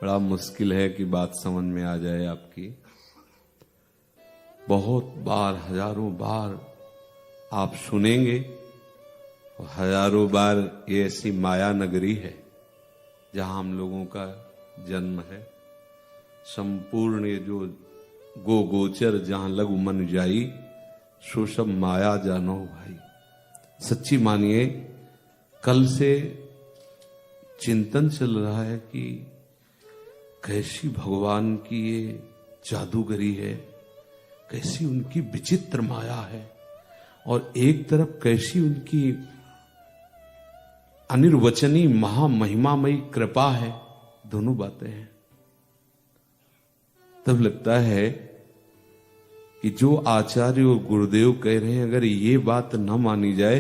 बड़ा मुश्किल है कि बात समझ में आ जाए आपकी। बहुत बार, हजारों बार आप सुनेंगे और हजारों बार ये ऐसी माया नगरी है जहां हम लोगों का जन्म है। संपूर्ण ये जो गो गोचर जहां लघु मन जाई, सो सब माया जानो भाई। सच्ची मानिए, कल से चिंतन चल रहा है कि कैसी भगवान की ये जादूगरी है, कैसी उनकी विचित्र माया है, और एक तरफ कैसी उनकी अनिर्वचनीय महामहिमामयी कृपा है। दोनों बातें हैं। तब लगता है कि जो आचार्य और गुरुदेव कह रहे हैं, अगर ये बात न मानी जाए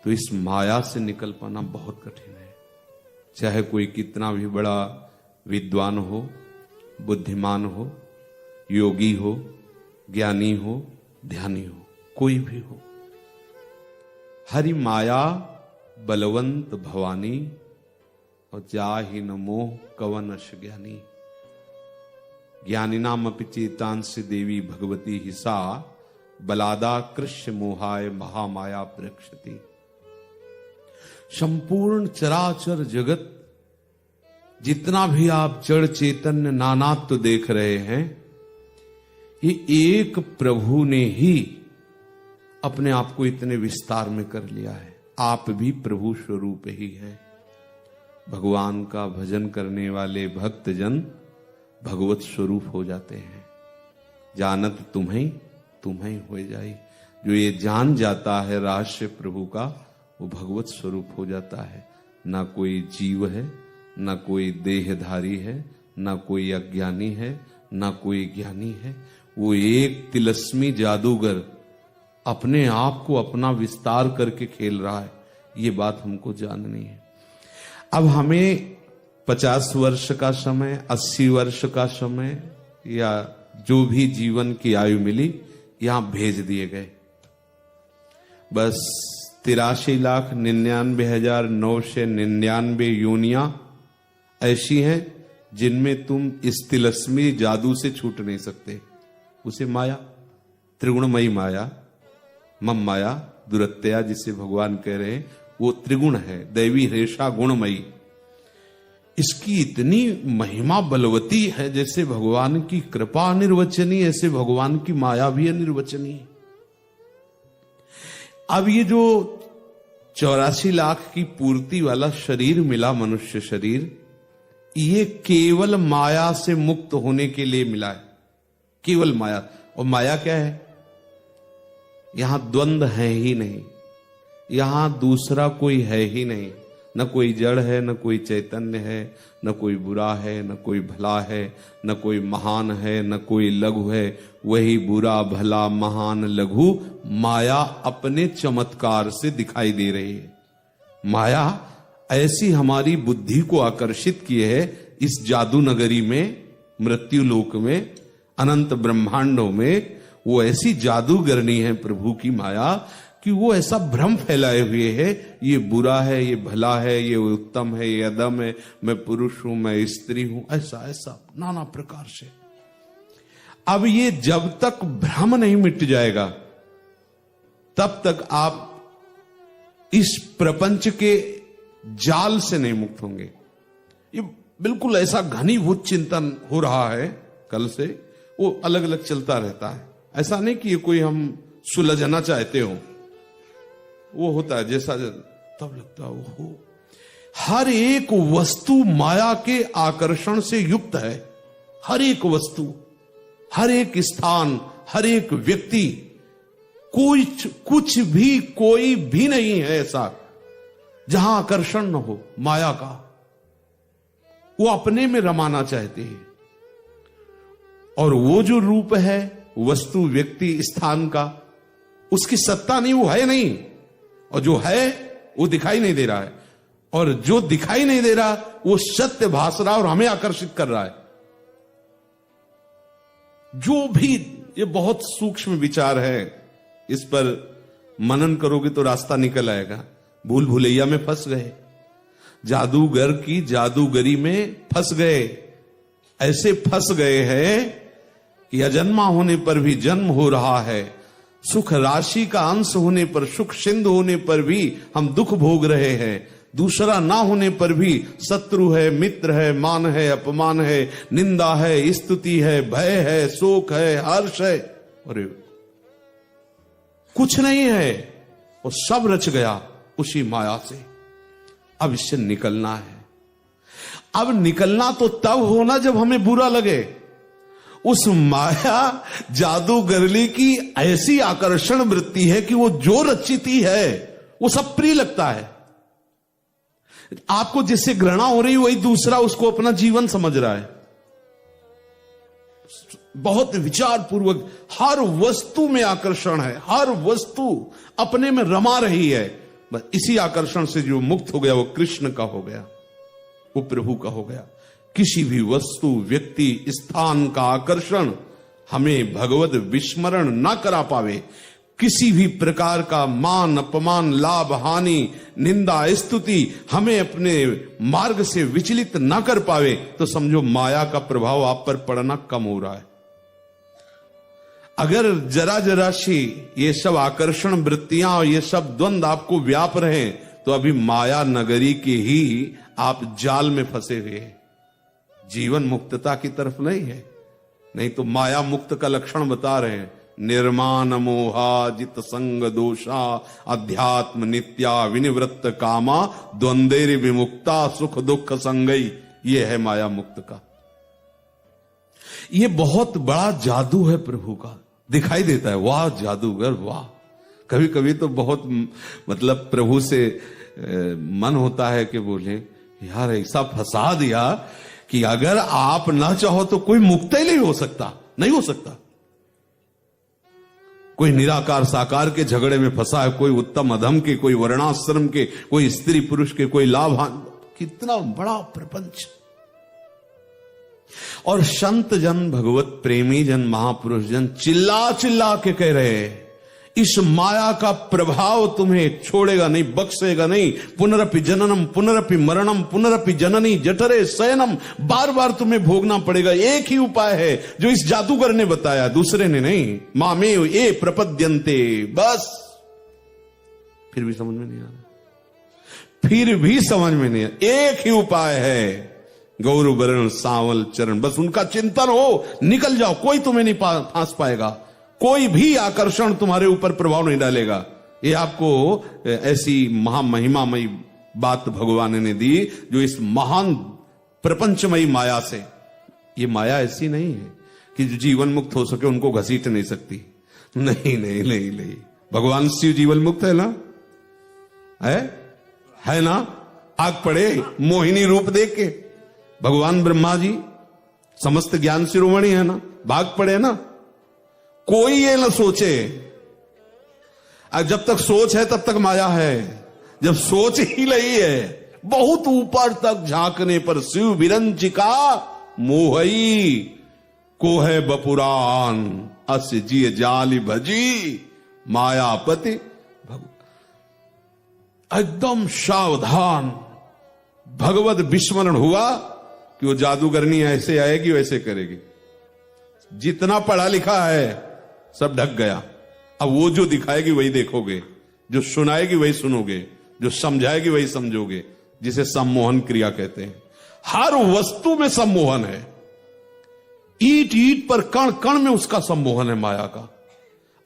तो इस माया से निकल पाना बहुत कठिन है। चाहे कोई कितना भी बड़ा विद्वान हो, बुद्धिमान हो, योगी हो, ज्ञानी हो, ध्यानी हो, कोई भी हो, हरि माया बलवंत भवानी और जाहि न मोह कवन अश ज्ञानी। ज्ञानिनाम अपि चेतांसि देवी भगवती ही सा बलादा कृष्ण मोहाय महामाया प्रक्षति। संपूर्ण चराचर जगत, जितना भी आप जड़ चैतन्य नानात्व देख रहे हैं, ये एक प्रभु ने ही अपने आप को इतने विस्तार में कर लिया है। आप भी प्रभु स्वरूप ही है। भगवान का भजन करने वाले भक्तजन भगवत स्वरूप हो जाते हैं। जानत तुम्हें तुम्हें हो जाई। जो ये जान जाता है रहस्य प्रभु का, वो भगवत स्वरूप हो जाता है। ना कोई जीव है, ना कोई देहधारी है, ना कोई अज्ञानी है, ना कोई ज्ञानी है। वो एक तिलस्मी जादूगर अपने आप को अपना विस्तार करके खेल रहा है। ये बात हमको जाननी है। अब हमें 50 वर्ष का समय, 80 वर्ष का समय, या जो भी जीवन की आयु मिली, यहां भेज दिए गए। बस 83,99,999 योनियां ऐसी हैं जिनमें तुम इस तिलस्मी जादू से छूट नहीं सकते। उसे माया, त्रिगुणमयी माया, मम माया दुरत्या जिसे भगवान कह रहे हैं, वो त्रिगुण है, दैवी रेशा गुणमयी। इसकी इतनी महिमा बलवती है, जैसे भगवान की कृपा अनिर्वचनीय, ऐसे भगवान की माया भी अनिर्वचनीय। अब ये जो 84 लाख की पूर्ति वाला शरीर मिला, मनुष्य शरीर, ये केवल माया से मुक्त होने के लिए मिला है। केवल माया। और माया क्या है? यहां द्वंद है ही नहीं, यहां दूसरा कोई है ही नहीं। न कोई जड़ है, न कोई चैतन्य है, न कोई बुरा है, न कोई भला है, न कोई महान है, न कोई लघु है। वही बुरा भला महान लघु माया अपने चमत्कार से दिखाई दे रही है। माया ऐसी हमारी बुद्धि को आकर्षित किए है इस जादू नगरी में, मृत्यु लोक में, अनंत ब्रह्मांडों में। वो ऐसी जादूगरनी है प्रभु की माया कि वो ऐसा भ्रम फैलाए हुए है, ये बुरा है, ये भला है, ये उत्तम है, ये अदम है, मैं पुरुष हूं, मैं स्त्री हूं, ऐसा ऐसा नाना प्रकार से। अब ये जब तक भ्रम नहीं मिट जाएगा, तब तक आप इस प्रपंच के जाल से नहीं मुक्त होंगे। ये बिल्कुल ऐसा घनीभूत चिंतन हो रहा है कल से, वो अलग अलग चलता रहता है। ऐसा नहीं कि ये कोई हम सुलझना चाहते हो, वो होता है जैसा तब लगता है वो हो। हर एक वस्तु माया के आकर्षण से युक्त है। हर एक वस्तु, हर एक स्थान, हर एक व्यक्ति, कुछ भी, कोई भी नहीं है ऐसा जहां आकर्षण न हो माया का। वो अपने में रमाना चाहते हैं। और वो जो रूप है वस्तु, व्यक्ति, स्थान का, उसकी सत्ता नहीं, वो है नहीं। और जो है वो दिखाई नहीं दे रहा है, और जो दिखाई नहीं दे रहा वो सत्य भास रहा और हमें आकर्षित कर रहा है। जो भी, ये बहुत सूक्ष्म विचार है, इस पर मनन करोगे तो रास्ता निकल आएगा। भूल भुलैया में फंस गए। जादूगर की जादूगरी में फंस गए। ऐसे फंस गए हैं कि अजन्मा होने पर भी जन्म हो रहा है, सुख राशि का अंश होने पर, सुख सिंधु होने पर भी हम दुख भोग रहे हैं, दूसरा ना होने पर भी शत्रु है, मित्र है, मान है, अपमान है, निंदा है, स्तुति है, भय है, शोक है, हर्ष है, अरे कुछ नहीं है, वो सब रच गया उसी माया से। अब इससे निकलना है। अब निकलना तो तब होना जब हमें बुरा लगे। उस माया जादूगरली की ऐसी आकर्षण वृत्ति है कि वो जो रचिती है वो सब प्रिय लगता है। आपको जिससे घृणा हो रही वही दूसरा उसको अपना जीवन समझ रहा है। बहुत विचार पूर्वक हर वस्तु में आकर्षण है, हर वस्तु अपने में रमा रही है। बस इसी आकर्षण से जो मुक्त हो गया वो कृष्ण का हो गया, वो प्रभु का हो गया। किसी भी वस्तु, व्यक्ति, स्थान का आकर्षण हमें भगवत विस्मरण ना करा पावे, किसी भी प्रकार का मान, अपमान, लाभ, हानि, निंदा, स्तुति हमें अपने मार्ग से विचलित ना कर पावे, तो समझो माया का प्रभाव आप पर पड़ना कम हो रहा है। अगर जरा जरा सी ये सब आकर्षण वृत्तियां और ये सब द्वंद्व आपको व्याप रहे, तो अभी माया नगरी के ही आप जाल में फंसे हुए हैं, जीवन मुक्तता की तरफ नहीं है। नहीं तो माया मुक्त का लक्षण बता रहे हैं, निर्माण मोहा जित संग दोषा अध्यात्म नित्या विनिवृत्त कामा द्वंदेर विमुक्ता सुख दुख संगई। ये है माया मुक्त का। ये बहुत बड़ा जादू है प्रभु का, दिखाई देता है। वाह जादूगर वाह। कभी कभी तो बहुत मतलब प्रभु से मन होता है कि बोले यार ऐसा फंसा दिया कि अगर आप ना चाहो तो कोई मुक्त ही नहीं हो सकता, नहीं हो सकता। कोई निराकार साकार के झगड़े में फंसा है, कोई उत्तम अधम के, कोई वर्णाश्रम के, कोई स्त्री पुरुष के, कोई लाभान। कितना बड़ा प्रपंच। और संत जन, भगवत प्रेमी जन, महापुरुष जन चिल्ला चिल्ला के कह रहे हैं इस माया का प्रभाव तुम्हें छोड़ेगा नहीं, बख्शेगा नहीं। पुनरपि जननम पुनरपि मरणम पुनरपि जननी जठरे शयनम, बार बार तुम्हें भोगना पड़ेगा। एक ही उपाय है जो इस जादूगर ने बताया, दूसरे ने नहीं। मामेव ये प्रपद्यन्ते, बस। फिर भी समझ में नहीं आ रहा, फिर भी समझ में नहीं आ रहा। एक ही उपाय है, गौर वरण सांवल चरण, बस उनका चिंतन हो, निकल जाओ। कोई तुम्हें नहीं फांस पाएगा, कोई भी आकर्षण तुम्हारे ऊपर प्रभाव नहीं डालेगा। ये आपको ऐसी महामहिमामयी बात भगवान ने दी जो इस महान प्रपंचमयी माया से। ये माया ऐसी नहीं है कि जो जीवन मुक्त हो सके उनको घसीट नहीं सकती। नहीं नहीं नहीं नहीं, भगवान शिव जीवन मुक्त है ना, है ना। आग पड़े मोहिनी रूप देख के, भगवान ब्रह्मा जी समस्त ज्ञान शिरोमणि है ना, भाग पड़े ना। कोई ये ना सोचे, जब तक सोच है तब तक माया है। जब सोच ही नहीं है, बहुत ऊपर तक झांकने पर शिव विरंचिका मोहई को है बपुरान, अस जिय जाली भजी मायापति भगवान। एकदम सावधान। भगवत विस्मरण हुआ कि वो जादूगरनी ऐसे आएगी वैसे करेगी। जितना पढ़ा लिखा है सब ढक गया। अब वो जो दिखाएगी वही देखोगे, जो सुनाएगी वही सुनोगे, जो समझाएगी वही समझोगे, जिसे सम्मोहन क्रिया कहते हैं। हर वस्तु में सम्मोहन है, ईट ईट पर, कण कण में उसका सम्मोहन है माया का।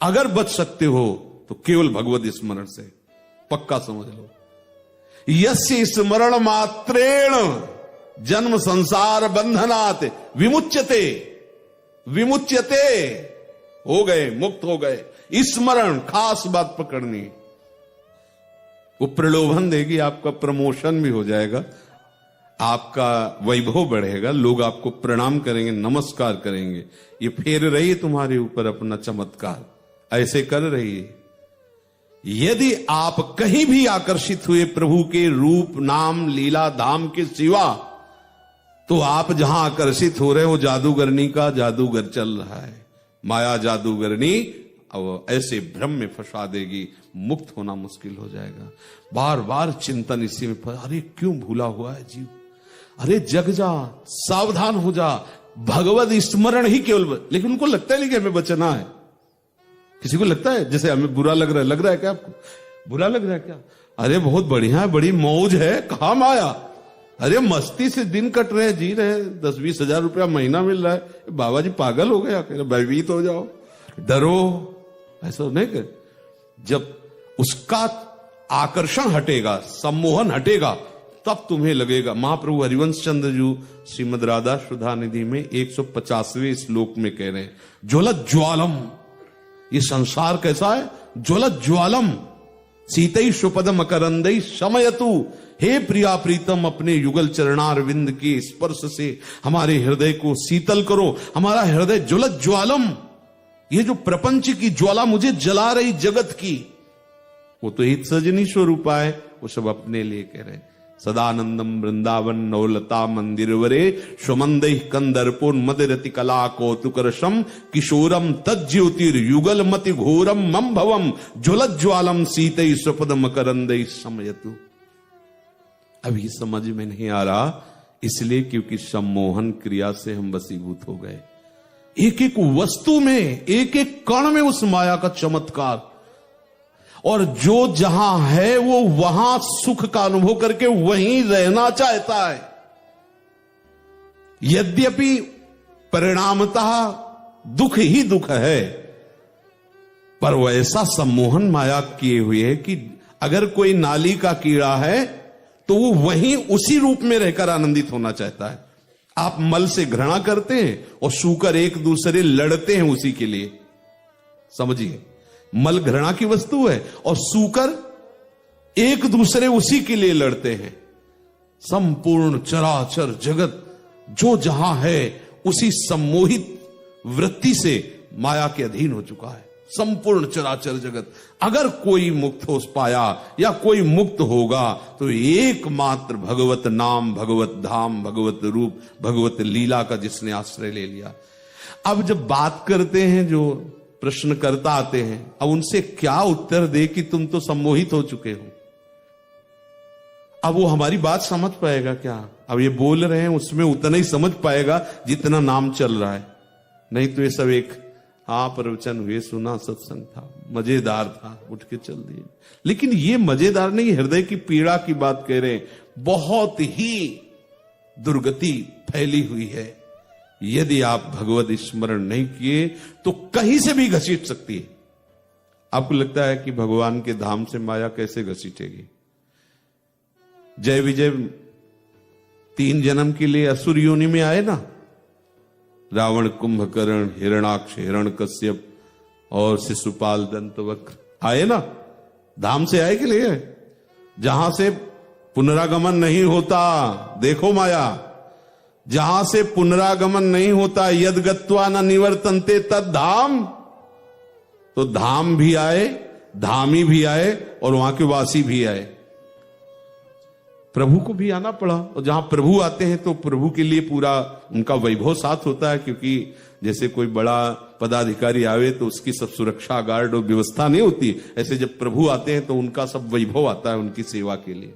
अगर बच सकते हो तो केवल भगवत स्मरण से, पक्का समझ लो। यस्य स्मरण मात्रेण जन्म संसार बंधनात् विमुच्यते, विमुच्यते, हो गए, मुक्त हो गए। स्मरण, खास बात पकड़नी। वो प्रलोभन देगी, आपका प्रमोशन भी हो जाएगा, आपका वैभव बढ़ेगा, लोग आपको प्रणाम करेंगे, नमस्कार करेंगे। ये फेर रही है तुम्हारे ऊपर अपना चमत्कार, ऐसे कर रही है। यदि आप कहीं भी आकर्षित हुए प्रभु के रूप, नाम, लीला, धाम के सिवा, तो आप जहां आकर्षित हो रहे हो जादूगरनी का जादूगर चल रहा है। माया जादूगरनी अब ऐसे भ्रम में फंसा देगी, मुक्त होना मुश्किल हो जाएगा। बार बार चिंतन इसी में, अरे क्यों भूला हुआ है जीव, अरे जग जा, सावधान हो जा, भगवत स्मरण ही केवल। लेकिन उनको लगता है नहीं कि हमें बचना है। किसी को लगता है जैसे हमें बुरा लग रहा है क्या आपको? बुरा लग रहा है क्या? अरे बहुत बढ़िया है, बड़ी मौज है, कहां माया, अरे मस्ती से दिन कट रहे, जी रहे, 10-20 हजार रुपया महीना मिल रहा है। बाबा जी पागल हो गया, कह रहे भयभीत हो जाओ, डरो, ऐसा नहीं कर। जब उसका आकर्षण हटेगा, सम्मोहन हटेगा, तब तुम्हें लगेगा। महाप्रभु हरिवंश चंद्र जी श्रीमद राधा सुधा निधि में 150वें श्लोक में कह रहे हैं, ज्वलत ज्वालम, ये संसार कैसा है? ज्वलत ज्वालम सीतई सुपदम अकरंदई समयतु। हे प्रिया प्रीतम, अपने युगल चरणार विंद के स्पर्श से हमारे हृदय को शीतल करो, हमारा हृदय ज्वलत ज्वालम। ये जो प्रपंच की ज्वाला मुझे जला रही जगत की, वो तो हित सजनी स्वरूपा है, वो सब अपने लिए कह रहे हैं। सदानंदम वृंदावन नवलता मंदिर वरे स्वमंद कंदर्पोन मदरति कला कौतुकरशम किशोरम तज्ज्योतिर युगल मति घोरम मम भवम ज्वलत ज्वालम सीतई स्वपद मकरंदई समयतु। अभी समझ में नहीं आ रहा, इसलिए क्योंकि सम्मोहन क्रिया से हम वशीभूत हो गए। एक एक वस्तु में, एक एक कण में उस माया का चमत्कार, और जो जहां है वो वहां सुख का अनुभव करके वहीं रहना चाहता है। यद्यपि परिणामतः दुख ही दुख है, पर वैसा सम्मोहन माया किए हुए है कि अगर कोई नाली का कीड़ा है तो वो वहीं उसी रूप में रहकर आनंदित होना चाहता है। आप मल से घृणा करते हैं और सूकर एक दूसरे लड़ते हैं उसी के लिए, समझिए। मल घृणा की वस्तु है और सूकर एक दूसरे उसी के लिए लड़ते हैं। संपूर्ण चराचर जगत जो जहां है उसी सम्मोहित वृत्ति से माया के अधीन हो चुका है। संपूर्ण चराचर जगत, अगर कोई मुक्त हो पाया या कोई मुक्त होगा तो एकमात्र भगवत नाम, भगवत धाम, भगवत रूप, भगवत लीला का जिसने आश्रय ले लिया। अब जब बात करते हैं, जो प्रश्नकर्ता आते हैं, अब उनसे क्या उत्तर दे कि तुम तो सम्मोहित हो चुके हो। अब वो हमारी बात समझ पाएगा क्या? अब ये बोल रहे हैं उसमें उतना ही समझ पाएगा जितना नाम चल रहा है। नहीं तो ये सब एक हाँ प्रवचन हुए, सुना, सत्संग था, मजेदार था, उठ के चल दिए। लेकिन ये मजेदार नहीं, हृदय की पीड़ा की बात कह रहे हैं। बहुत ही दुर्गति फैली हुई है। यदि आप भगवत स्मरण नहीं किए तो कहीं से भी घसीट सकती है। आपको लगता है कि भगवान के धाम से माया कैसे घसीटेगी? जय विजय 3 जन्म के लिए असुर योनि में आए ना, रावण, कुंभकर्ण, हिरणाक्ष, हिरण्यकश्यप और शिशुपाल, दंतवक्र आए ना, धाम से आए के लिए, जहां से पुनरागमन नहीं होता। देखो माया, जहां से पुनरागमन नहीं होता, यद गत्वा न निवर्तन्ते तद धाम। तो धाम भी आए, धामी भी आए और वहां के वासी भी आए। प्रभु को भी आना पड़ा, और जहां प्रभु आते हैं तो प्रभु के लिए पूरा उनका वैभव साथ होता है। क्योंकि जैसे कोई बड़ा पदाधिकारी आवे तो उसकी सब सुरक्षा, गार्ड और व्यवस्था नहीं होती, ऐसे जब प्रभु आते हैं तो उनका सब वैभव आता है उनकी सेवा के लिए।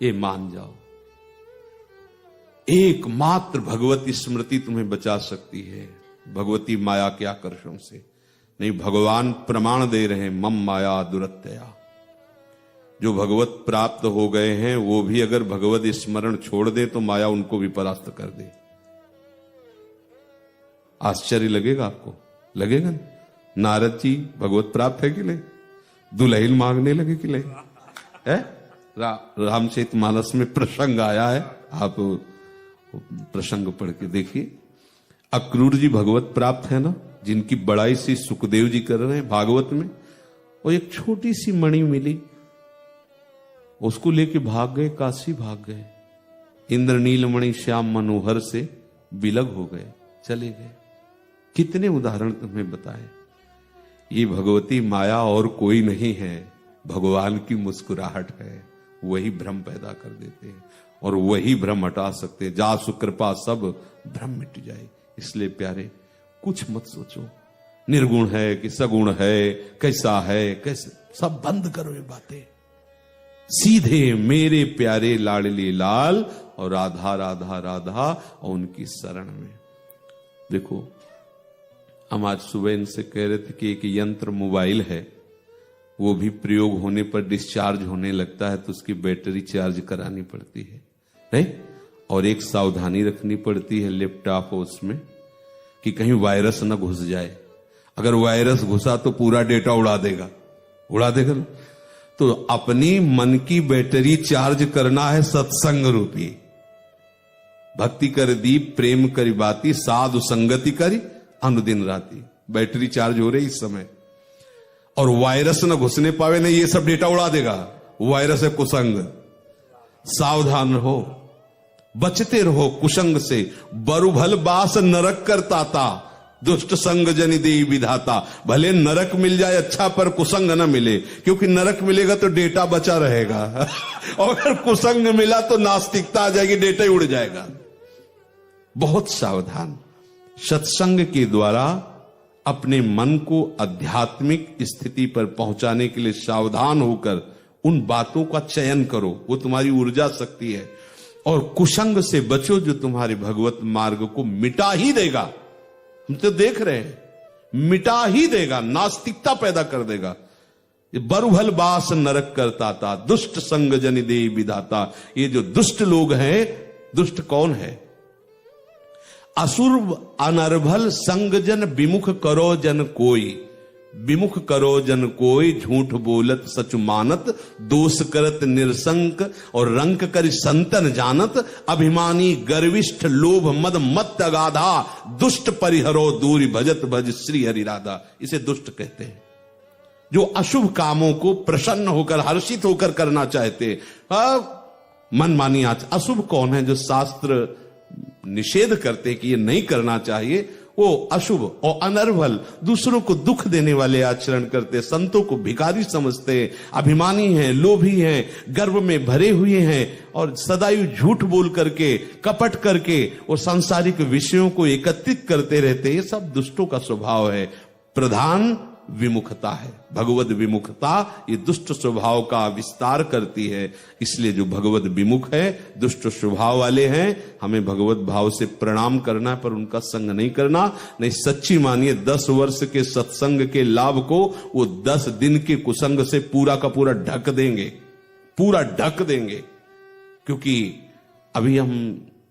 ये मान जाओ, एकमात्र भगवती स्मृति तुम्हें बचा सकती है भगवती माया के आकर्षण से। नहीं, भगवान प्रमाण दे रहे हैं, मम माया दुरत्यया। जो भगवत प्राप्त हो गए हैं वो भी अगर भगवत स्मरण छोड़ दे तो माया उनको भी परास्त कर दे। आश्चर्य लगेगा आपको, लगेगा ना? नारद जी भगवत प्राप्त है कि नहीं? दुल्हन मांगने लगे कि नहीं? है रामचरितमानस में प्रसंग आया है, आप प्रसंग पढ़ के देखिए। अक्रूर जी भगवत प्राप्त है ना, जिनकी बड़ाई से सुखदेव जी कर रहे हैं भागवत में। और एक छोटी सी मणि मिली, उसको लेके भाग गए, काशी भाग गए। इंद्रनील मणि श्याम मनोहर से बिलग हो गए, चले गए। कितने उदाहरण तुम्हें बताए। ये भगवती माया और कोई नहीं है, भगवान की मुस्कुराहट है। वही भ्रम पैदा कर देते हैं और वही भ्रम हटा सकते हैं। जा सुकृपा सब भ्रम मिट जाए। इसलिए प्यारे, कुछ मत सोचो, निर्गुण है कि सगुण है, कैसा है, कैसे, सब बंद करो ये बातें। सीधे मेरे प्यारे लाडले लाल और राधा राधा राधा और उनकी शरण में। देखो, हम आज सुबह इनसे कह रहे थे कि एक यंत्र मोबाइल है, वो भी प्रयोग होने पर डिस्चार्ज होने लगता है तो उसकी बैटरी चार्ज करानी पड़ती है, नहीं? और एक सावधानी रखनी पड़ती है लैपटॉप उसमें कि कहीं वायरस ना घुस जाए। अगर वायरस घुसा तो पूरा डेटा उड़ा देगा ना। तो अपनी मन की बैटरी चार्ज करना है सत्संग रूपी। भक्ति कर दीप प्रेम करी बाती, साधु संगति करी अनुदिन राती। बैटरी चार्ज हो रही इस समय, और वायरस न घुसने पावे, नहीं ये सब डेटा उड़ा देगा। वायरस है कुसंग। सावधान रहो, बचते रहो कुसंग से। बरुभल बास नरक करता था, दुष्ट संग जनि देई विधाता। भले नरक मिल जाए अच्छा, पर कुसंग न मिले, क्योंकि नरक मिलेगा तो डेटा बचा रहेगा और अगर कुसंग मिला तो नास्तिकता आ जाएगी, डेटा ही उड़ जाएगा। बहुत सावधान। सत्संग के द्वारा अपने मन को आध्यात्मिक स्थिति पर पहुंचाने के लिए सावधान होकर उन बातों का चयन करो, वो तुम्हारी ऊर्जा शक्ति है। और कुसंग से बचो जो तुम्हारे भगवत मार्ग को मिटा ही देगा। हम तो देख रहे हैं, मिटा ही देगा, नास्तिकता पैदा कर देगा। बरुभल बास नरक करता था, दुष्ट संग जनि देई विधाता। ये जो दुष्ट लोग हैं, दुष्ट कौन है? असुर अनर्भल संग जन विमुख करो जन कोई। विमुख करो जन कोई, झूठ बोलत सच मानत, दोष करत निरसंक और रंक कर संतन जानत। अभिमानी गर्विष्ठ लोभ मद मत अगाधा, दुष्ट परिहरो दूरी भजत भज श्री हरि राधा। इसे दुष्ट कहते हैं, जो अशुभ कामों को प्रसन्न होकर हर्षित होकर करना चाहते। मन मानी अशुभ कौन है? जो शास्त्र निषेध करते कि ये नहीं करना चाहिए, वो अशुभ। और अनर्भल, दूसरों को दुख देने वाले आचरण करते, संतों को भिखारी समझते, अभिमानी हैं, लोभी हैं, गर्व में भरे हुए हैं और सदैव झूठ बोल करके, कपट करके वो सांसारिक विषयों को एकत्रित करते रहते। ये सब दुष्टों का स्वभाव है। प्रधान विमुखता है, भगवत विमुखता ये दुष्ट स्वभाव का विस्तार करती है। इसलिए जो भगवत विमुख है, दुष्ट स्वभाव वाले हैं, हमें भगवत भाव से प्रणाम करना है, पर उनका संग नहीं करना। नहीं, सच्ची मानिए 10 वर्ष के सत्संग के लाभ को वो 10 दिन के कुसंग से पूरा का पूरा ढक देंगे, पूरा ढक देंगे। क्योंकि अभी हम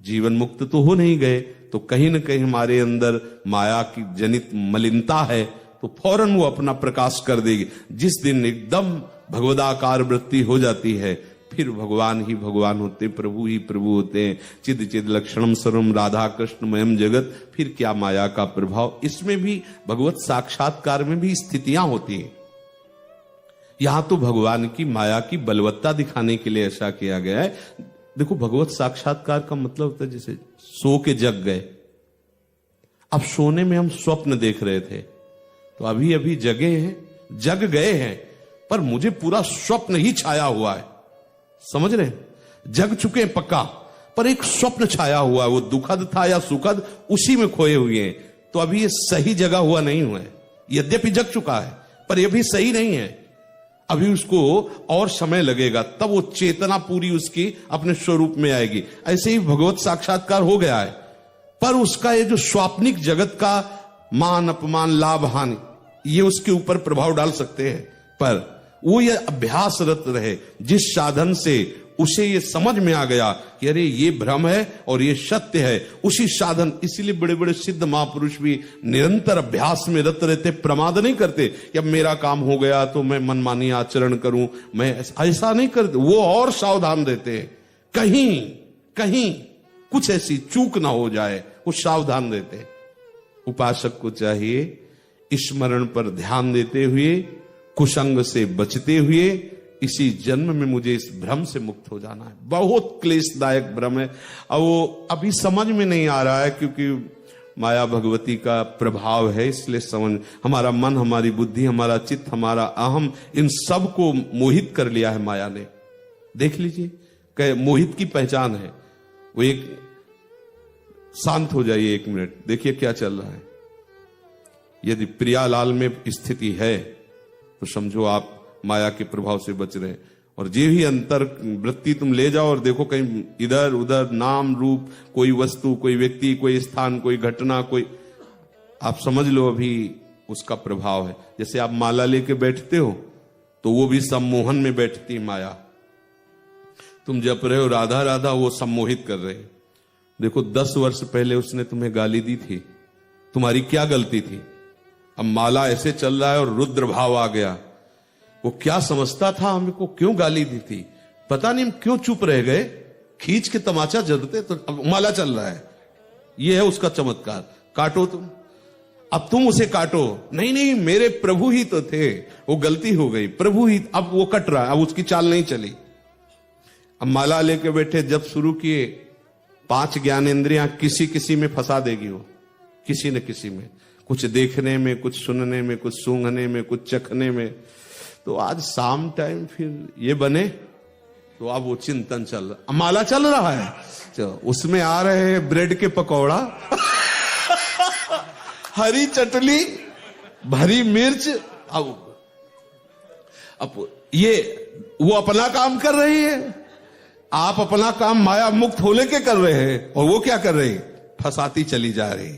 जीवन मुक्त तो हो नहीं गए, तो कहीं ना कहीं हमारे अंदर माया की जनित मलिनता है, तो फौरन वो अपना प्रकाश कर देगी। जिस दिन एकदम भगवदाकार वृत्ति हो जाती है, फिर भगवान ही भगवान होते, प्रभु ही प्रभु होते हैं। चिद चिद लक्षणम सर्वम राधा कृष्णमयम जगत। फिर क्या माया का प्रभाव? इसमें भी भगवत साक्षात्कार में भी स्थितियां होती हैं। यहां तो भगवान की माया की बलवत्ता दिखाने के लिए ऐसा किया गया है। देखो, भगवत साक्षात्कार का मतलब होता है जैसे सो के जग गए। अब सोने में हम स्वप्न देख रहे थे, तो अभी अभी जगे हैं, जग गए हैं, पर मुझे पूरा स्वप्न ही छाया हुआ है। समझ रहे हैं? जग चुके हैं पक्का, पर एक स्वप्न छाया हुआ है। वो दुखद था या सुखद, उसी में खोए हुए हैं। तो अभी ये सही जगह हुआ नहीं हुआ है। यद्यपि जग चुका है, पर यह भी सही नहीं है। अभी उसको और समय लगेगा, तब वो चेतना पूरी उसकी अपने स्वरूप में आएगी। ऐसे ही भगवत साक्षात्कार हो गया है, पर उसका ये जो स्वाप्निक जगत का मान अपमान लाभ हानि, ये उसके ऊपर प्रभाव डाल सकते हैं। पर वो ये अभ्यासरत रहे, जिस साधन से उसे ये समझ में आ गया कि अरे ये भ्रम है और ये सत्य है, उसी साधन। इसीलिए बड़े बड़े सिद्ध महापुरुष भी निरंतर अभ्यास में रत रहते, प्रमाद नहीं करते कि अब मेरा काम हो गया तो मैं मनमानी आचरण करूं, मैं ऐसा नहीं करते। वो और सावधान रहते हैं, कहीं कहीं कुछ ऐसी चूक ना हो जाए, वो सावधान रहते हैं। उपासक को चाहिए स्मरण पर ध्यान देते हुए, कुसंग से बचते हुए, इसी जन्म में मुझे इस भ्रम से मुक्त हो जाना है। बहुत क्लेशदायक भ्रम है, और वो अभी समझ में नहीं आ रहा है, क्योंकि माया भगवती का प्रभाव है। इसलिए समझ, हमारा मन, हमारी बुद्धि, हमारा चित्त, हमारा अहम, इन सब को मोहित कर लिया है माया ने। देख लीजिए, मोहित की पहचान है वो। एक शांत हो जाइए, 1 मिनट, देखिए क्या चल रहा है। यदि प्रियालाल में स्थिति है तो समझो आप माया के प्रभाव से बच रहे। और जे ही अंतर वृत्ति तुम ले जाओ और देखो कहीं इधर उधर नाम रूप, कोई वस्तु, कोई व्यक्ति, कोई स्थान, कोई घटना, कोई, आप समझ लो अभी उसका प्रभाव है। जैसे आप माला लेके बैठते हो तो वो भी सम्मोहन में बैठती माया। तुम जप रहे हो राधा राधा, वो सम्मोहित कर रहे। देखो 10 वर्ष पहले उसने तुम्हें गाली दी थी, तुम्हारी क्या गलती थी? अब माला ऐसे चल रहा है और रुद्र भाव आ गया। वो क्या समझता था हमको, क्यों गाली दी थी? पता नहीं क्यों चुप रह गए, खींच के तमाचा जलते। तो अब माला चल रहा है, ये है उसका चमत्कार। काटो तुम, अब तुम उसे काटो। नहीं नहीं, मेरे प्रभु ही तो थे, वो गलती हो गई, प्रभु ही। अब वो कट रहा है, अब उसकी चाल नहीं चली। अब माला लेके बैठे, जब शुरू किए 5 ज्ञानेंद्रियां किसी किसी में फंसा देगी वो, किसी न किसी में, कुछ देखने में, कुछ सुनने में, कुछ सूंघने में, कुछ चखने में। तो आज शाम टाइम फिर ये बने तो अब वो चिंतन चल रहा, माला चल रहा है, तो उसमें आ रहे हैं ब्रेड के पकौड़ा हरी चटनी, भरी मिर्च। अब ये वो अपना काम कर रही है, आप अपना काम माया मुक्त होने के कर रहे हैं, और वो क्या कर रही है? फंसाती चली जा रही।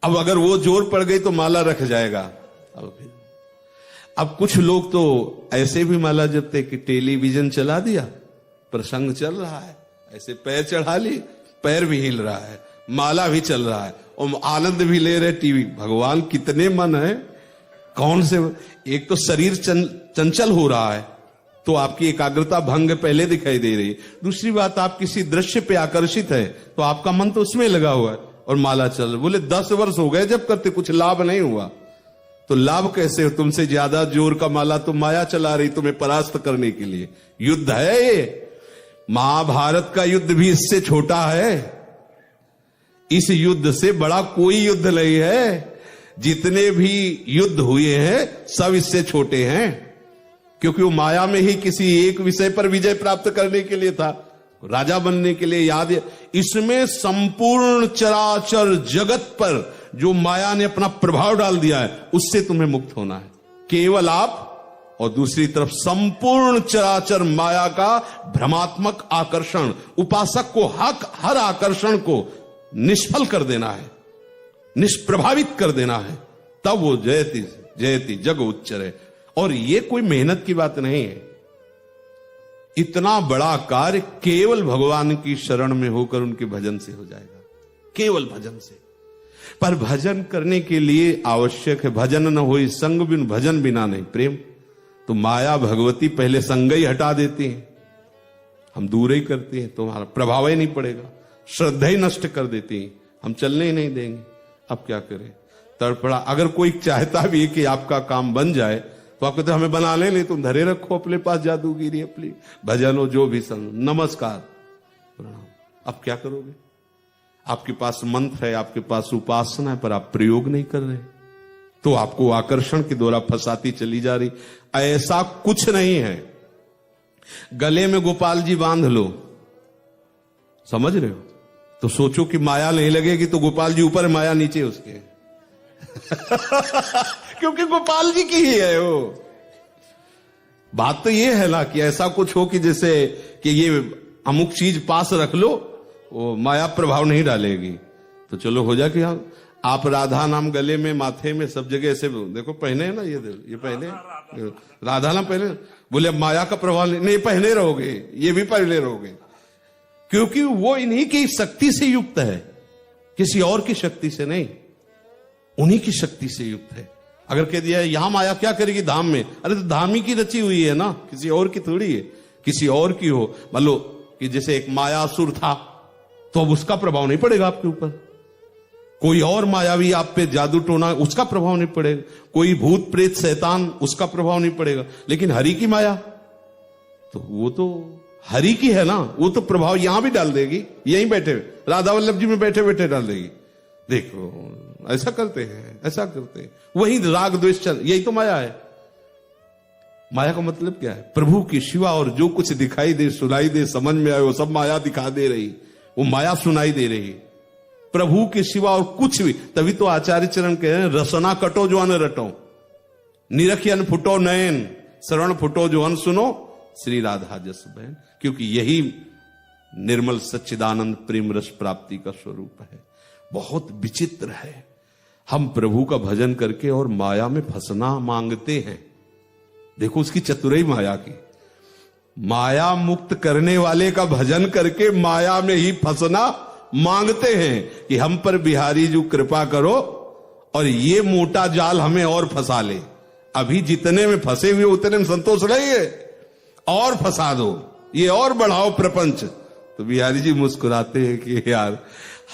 अब अगर वो जोर पड़ गई तो माला रख जाएगा। अब कुछ लोग तो ऐसे भी माला जपते कि टेलीविजन चला दिया, प्रसंग चल रहा है, ऐसे पैर चढ़ा ली, पैर भी हिल रहा है, माला भी चल रहा है और आनंद भी ले रहे टीवी। भगवान कितने मन है, कौन से? एक तो शरीर चंचल हो रहा है तो आपकी एकाग्रता भंग पहले दिखाई दे रही है। दूसरी बात, आप किसी दृश्य पे आकर्षित है तो आपका मन तो उसमें लगा हुआ है और माला चल रही। बोले 10 वर्ष हो गए जब करते, कुछ लाभ नहीं हुआ। तो लाभ कैसे हो? तुमसे ज्यादा जोर का माला तो माया चला रही तुम्हें परास्त करने के लिए। युद्ध है ये, महाभारत का युद्ध भी इससे छोटा है। इस युद्ध से बड़ा कोई युद्ध नहीं है। जितने भी युद्ध हुए हैं सब इससे छोटे हैं, क्योंकि वो माया में ही किसी एक विषय पर विजय प्राप्त करने के लिए था, राजा बनने के लिए। याद है, इसमें संपूर्ण चराचर जगत पर जो माया ने अपना प्रभाव डाल दिया है उससे तुम्हें मुक्त होना है, केवल आप। और दूसरी तरफ संपूर्ण चराचर माया का भ्रमात्मक आकर्षण, उपासक को हर आकर्षण को निष्फल कर देना है, निष्प्रभावित कर देना है, तब वो जयति जयति जग उच्चरे। और ये कोई मेहनत की बात नहीं है। इतना बड़ा कार्य केवल भगवान की शरण में होकर उनके भजन से हो जाएगा, केवल भजन से। पर भजन करने के लिए आवश्यक है, भजन न होई संग बिन, भजन बिना नहीं प्रेम। तो माया भगवती पहले संग ही हटा देती है, हम दूर ही करते हैं, तुम्हारा प्रभाव ही नहीं पड़ेगा, श्रद्धा ही नष्ट कर देती है, हम चलने ही नहीं देंगे। अब क्या करें? तड़पड़ा। अगर कोई चाहता भी है कि आपका काम बन जाए तो आप कहते हमें बना ले, नहीं तुम धरे रखो अपने पास जादूगिरी अपनी, भजन हो जो भी संग, नमस्कार प्रणाम। अब क्या करोगे? आपके पास मंत्र है, आपके पास उपासना है, पर आप प्रयोग नहीं कर रहे, तो आपको आकर्षण के द्वारा फंसाती चली जा रही। ऐसा कुछ नहीं है। गले में गोपाल जी बांध लो, समझ रहे हो? तो सोचो कि माया नहीं लगेगी तो गोपाल जी ऊपर, माया नीचे उसके क्योंकि गोपाल जी की ही है वो। बात तो ये है ना कि ऐसा कुछ हो कि जैसे कि ये अमुक चीज पास रख लो, वो माया प्रभाव नहीं डालेगी। तो चलो हो जाए। आप राधा नाम गले में, माथे में, सब जगह ऐसे देखो पहने है ना, ये पहने राधा नाम पहने। बोले अब माया का प्रभाव नहीं, पहने रहोगे, ये भी पहने रहोगे, क्योंकि वो इन्हीं की शक्ति से युक्त है, किसी और की शक्ति से नहीं, उन्हीं की शक्ति से युक्त है। अगर कह दिया यहां माया क्या करेगी धाम में, अरे तो धाम ही की रची हुई है ना, किसी और की थोड़ी है। किसी और की हो, मान लो कि जैसे एक मायासुर था तो अब उसका प्रभाव नहीं पड़ेगा आपके ऊपर। कोई और मायावी आप पे जादू टोना, उसका प्रभाव नहीं पड़ेगा। कोई भूत प्रेत शैतान, उसका प्रभाव नहीं पड़ेगा। लेकिन हरि की माया तो वो तो हरि की है ना, वो तो प्रभाव यहां भी डाल देगी, यहीं बैठे राधा वल्लभ जी में बैठे बैठे डाल देगी। देखो ऐसा करते हैं, ऐसा करते हैं। वही राग द्वेष चल, यही तो माया है। माया का मतलब क्या है? प्रभु की शिवा और जो कुछ दिखाई दे, सुनाई दे, समझ में आए, वो सब माया दिखा दे रही, वो माया सुनाई दे रही। प्रभु के सिवा और कुछ भी। तभी तो आचार्य चरण कह रहे हैं, रसना कटो जो अन रटो, निरखियन फुटो नयन, श्रवण फुटो जो अन सुनो, श्री राधा जस बहन। क्योंकि यही निर्मल सच्चिदानंद प्रेम रस प्राप्ति का स्वरूप है। बहुत विचित्र है, हम प्रभु का भजन करके और माया में फंसना मांगते हैं। देखो उसकी चतुराई माया की, माया मुक्त करने वाले का भजन करके माया में ही फंसना मांगते हैं कि हम पर बिहारी जी कृपा करो और ये मोटा जाल हमें और फंसा ले। अभी जितने में फंसे हुए उतने में संतोष रहिए, और फंसा दो, ये और बढ़ाओ प्रपंच। तो बिहारी जी मुस्कुराते हैं कि यार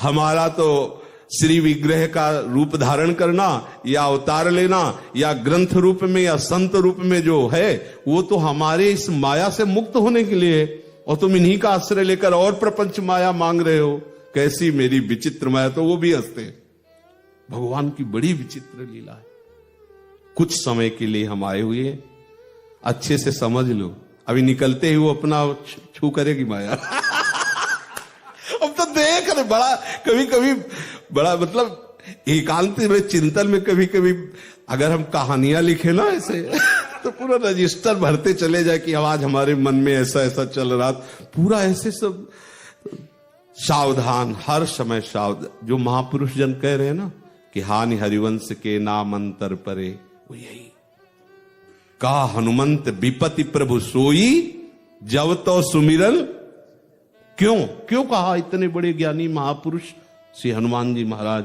हमारा तो श्री विग्रह का रूप धारण करना या अवतार लेना या ग्रंथ रूप में या संत रूप में जो है वो तो हमारे इस माया से मुक्त होने के लिए, और तुम इन्हीं का आश्रय लेकर और प्रपंच माया मांग रहे हो। कैसी मेरी विचित्र माया। तो वो भी हंसते हैं। भगवान की बड़ी विचित्र लीला है। कुछ समय के लिए हम आए हुए, अच्छे से समझ लो, अभी निकलते ही वो अपना छू करेगी माया। अब तो देख रहे, बड़ा कभी कभी बड़ा मतलब एकांत में चिंतन में कभी कभी अगर हम कहानियां लिखे ना ऐसे तो पूरा रजिस्टर भरते चले जाए कि आज हमारे मन में ऐसा ऐसा चल रहा, पूरा ऐसे सब। सावधान, हर समय सावधान। जो महापुरुष जन कह रहे हैं ना कि हानि हरिवंश के नाम अंतर परे, वो यही का हनुमंत विपति प्रभु सोई जब तो सुमिरन। क्यों कहा इतने बड़े ज्ञानी महापुरुष श्री हनुमान जी महाराज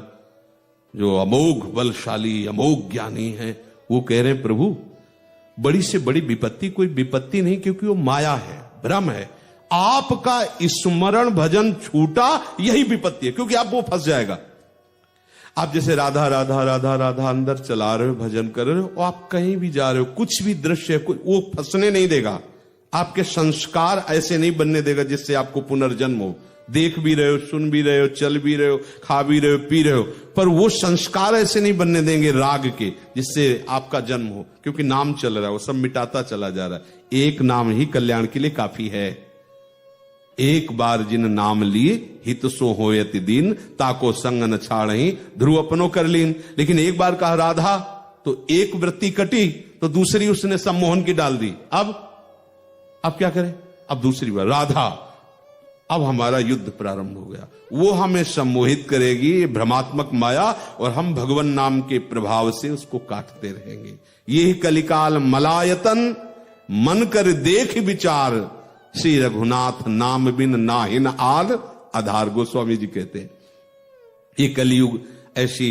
जो अमोघ बलशाली अमोघ ज्ञानी हैं, वो कह रहे हैं प्रभु बड़ी से बड़ी विपत्ति कोई विपत्ति नहीं, क्योंकि वो माया है, भ्रम है। आपका स्मरण भजन छूटा यही विपत्ति है, क्योंकि आप वो फंस जाएगा। आप जैसे राधा राधा राधा राधा अंदर चला रहे हो, भजन कर रहे हो, आप कहीं भी जा रहे हो, कुछ भी दृश्य है, वो फंसने नहीं देगा। आपके संस्कार ऐसे नहीं बनने देगा जिससे आपको पुनर्जन्म हो। देख भी रहे हो, सुन भी रहे हो, चल भी रहे हो, खा भी रहे हो, पी रहे हो, पर वो संस्कार ऐसे नहीं बनने देंगे राग के जिससे आपका जन्म हो। क्योंकि नाम चल रहा है, वो सब मिटाता चला जा रहा है। एक नाम ही कल्याण के लिए काफी है। एक बार जिन नाम लिए हित सो होयति दीन, ताको संग न छाड़ही ध्रुव अपनो कर लीन। लेकिन एक बार कहा राधा तो एक वृत्ति कटी, तो दूसरी उसने सम्मोहन की डाल दी। अब क्या करें? अब दूसरी बार राधा, अब हमारा युद्ध प्रारंभ हो गया। वो हमें सम्मोहित करेगी, ये भ्रमात्मक माया, और हम भगवान नाम के प्रभाव से उसको काटते रहेंगे। ये कलिकाल मलायतन मन कर देख विचार, श्री रघुनाथ नाम बिन नाहिन आद आधार। गोस्वामी जी कहते हैं ये कलयुग ऐसी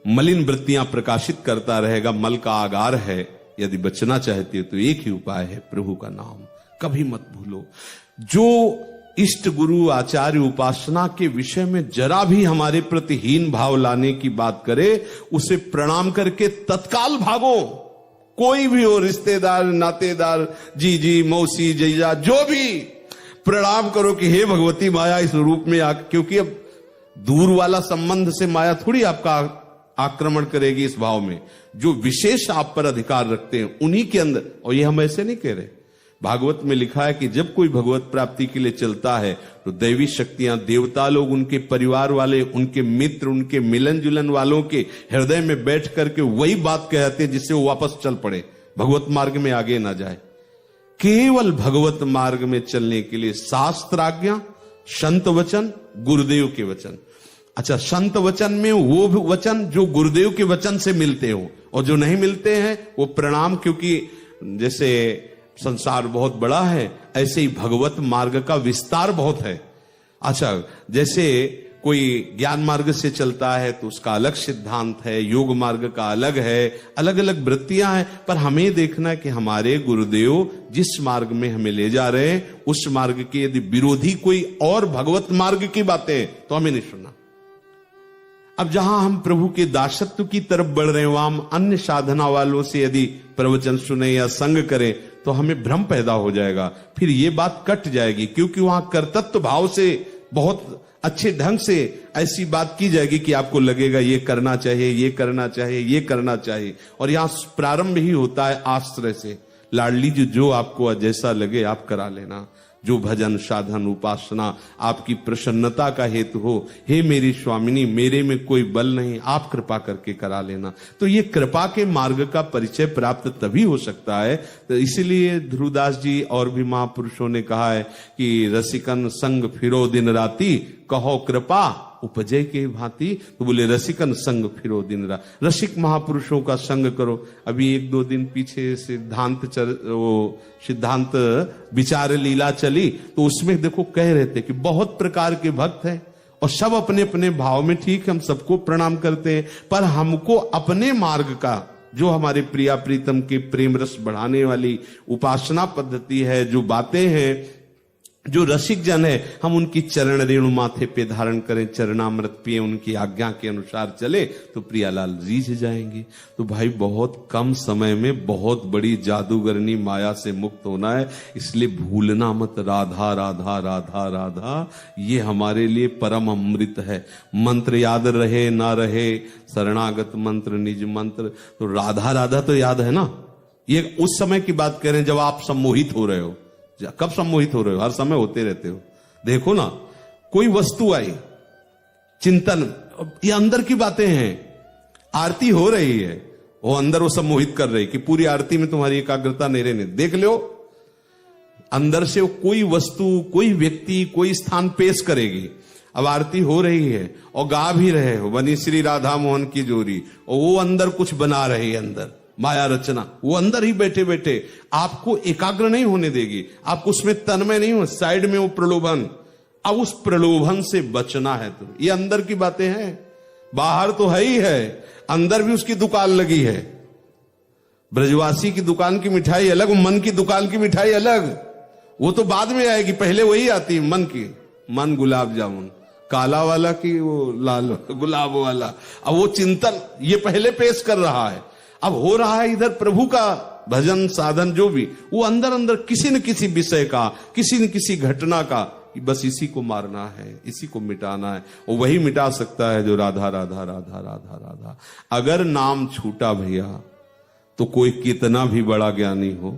मलिन वृत्तियां प्रकाशित करता रहेगा, मल का आगार है। यदि बचना चाहते हो तो एक ही उपाय है, प्रभु का नाम कभी मत भूलो। जो इष्ट गुरु आचार्य उपासना के विषय में जरा भी हमारे प्रति हीन भाव लाने की बात करे, उसे प्रणाम करके तत्काल भागो। कोई भी हो, रिश्तेदार, नातेदार, जीजी, मौसी, जैजा, जो भी, प्रणाम करो कि हे भगवती माया इस रूप में आ। क्योंकि अब दूर वाला संबंध से माया थोड़ी आपका आक्रमण करेगी। इस भाव में जो विशेष आप पर अधिकार रखते हैं उन्हीं के अंदर, और ये हम ऐसे नहीं कह रहे, भागवत में लिखा है कि जब कोई भगवत प्राप्ति के लिए चलता है तो दैवी शक्तियां, देवता लोग, उनके परिवार वाले, उनके मित्र, उनके मिलन जुलन वालों के हृदय में बैठ करके वही बात कहते हैं जिससे वो वापस चल पड़े, भगवत मार्ग में आगे ना जाए। केवल भगवत मार्ग में चलने के लिए शास्त्राज्ञा, संत वचन, गुरुदेव के वचन। अच्छा, संत वचन में वो वचन जो गुरुदेव के वचन से मिलते हो, और जो नहीं मिलते हैं वो प्रणाम। क्योंकि जैसे संसार बहुत बड़ा है, ऐसे ही भगवत मार्ग का विस्तार बहुत है। अच्छा, जैसे कोई ज्ञान मार्ग से चलता है तो उसका अलग सिद्धांत है, योग मार्ग का अलग है, अलग अलग वृत्तियां हैं। पर हमें देखना है कि हमारे गुरुदेव जिस मार्ग में हमें ले जा रहे हैं उस मार्ग के यदि विरोधी कोई और भगवत मार्ग की बातें तो हमें नहीं सुनना। अब जहां हम प्रभु के दासत्व की तरफ बढ़ रहे हैं, वहां हम अन्य साधना वालों से यदि प्रवचन सुने या संग करें तो हमें भ्रम पैदा हो जाएगा। फिर ये बात कट जाएगी, क्योंकि वहां कर्तृत्व भाव से बहुत अच्छे ढंग से ऐसी बात की जाएगी कि आपको लगेगा ये करना चाहिए, ये करना चाहिए, ये करना चाहिए। और यहां प्रारंभ ही होता है आश्रय से। लाडली जी, जो आपको जैसा लगे आप करा लेना, जो भजन साधन उपासना आपकी प्रसन्नता का हेतु हो, हे मेरी स्वामिनी मेरे में कोई बल नहीं, आप कृपा करके करा लेना। तो ये कृपा के मार्ग का परिचय प्राप्त तभी हो सकता है। तो इसीलिए ध्रुवदास जी और भी महापुरुषों ने कहा है कि रसिकन संग फिरो दिन राती, कहो कृपा उपजय के भांति। तो बोले रसिकन संग फिरो दिन रात, रसिक महापुरुषों का संग करो। अभी 1-2 दिन पीछे सिद्धांत विचार लीला चली, तो उसमें देखो कह रहे थे कि बहुत प्रकार के भक्त हैं और सब अपने अपने भाव में ठीक, हम सबको प्रणाम करते हैं, पर हमको अपने मार्ग का, जो हमारे प्रिया प्रीतम के प्रेम रस बढ़ाने वाली उपासना पद्धति है, जो बातें हैं, जो रसिक जन है, हम उनकी चरण रेणु माथे पे धारण करें, चरणामृत पिए, उनकी आज्ञा के अनुसार चले तो प्रियालाल रीझ जाएंगे। तो भाई बहुत कम समय में बहुत बड़ी जादूगरनी माया से मुक्त होना है, इसलिए भूलना मत राधा राधा राधा राधा, ये हमारे लिए परम अमृत है। मंत्र याद रहे ना रहे, शरणागत मंत्र निज मंत्र, तो राधा राधा तो याद है ना। ये उस समय की बात कह रहे हैं जब आप सम्मोहित हो रहे हो। कब सम्मोहित हो रहे हो? हर समय होते रहते हो। देखो ना, कोई वस्तु आई, चिंतन, ये अंदर की बातें हैं। आरती हो रही है, वो अंदर वो सम्मोहित कर रही कि पूरी आरती में तुम्हारी एकाग्रता नहीं रहने, देख लो अंदर से कोई वस्तु, कोई व्यक्ति, कोई स्थान पेश करेगी। अब आरती हो रही है और गा भी रहे हो, बनी श्री राधा मोहन की जोरी, और वो अंदर कुछ बना रही है, अंदर माया रचना, वो अंदर ही बैठे बैठे आपको एकाग्र नहीं होने देगी, आप उसमें तन्मय नहीं हो, साइड में वो प्रलोभन। अब उस प्रलोभन से बचना है। तो ये अंदर की बातें हैं, बाहर तो है ही है, अंदर भी उसकी दुकान लगी है। ब्रजवासी की दुकान की मिठाई अलग, मन की दुकान की मिठाई अलग, वो तो बाद में आएगी, पहले वही आती है मन की। मन गुलाब जामुन, काला वाला की वो लाल गुलाब वाला, अब वो चिंतन ये पहले पेश कर रहा है। अब हो रहा है इधर प्रभु का भजन साधन, जो भी वो अंदर अंदर किसी न किसी विषय का, किसी न किसी घटना का, कि बस इसी को मारना है, इसी को मिटाना है। वो वही मिटा सकता है जो राधा राधा राधा राधा राधा। अगर नाम छूटा भैया तो कोई कितना भी बड़ा ज्ञानी हो,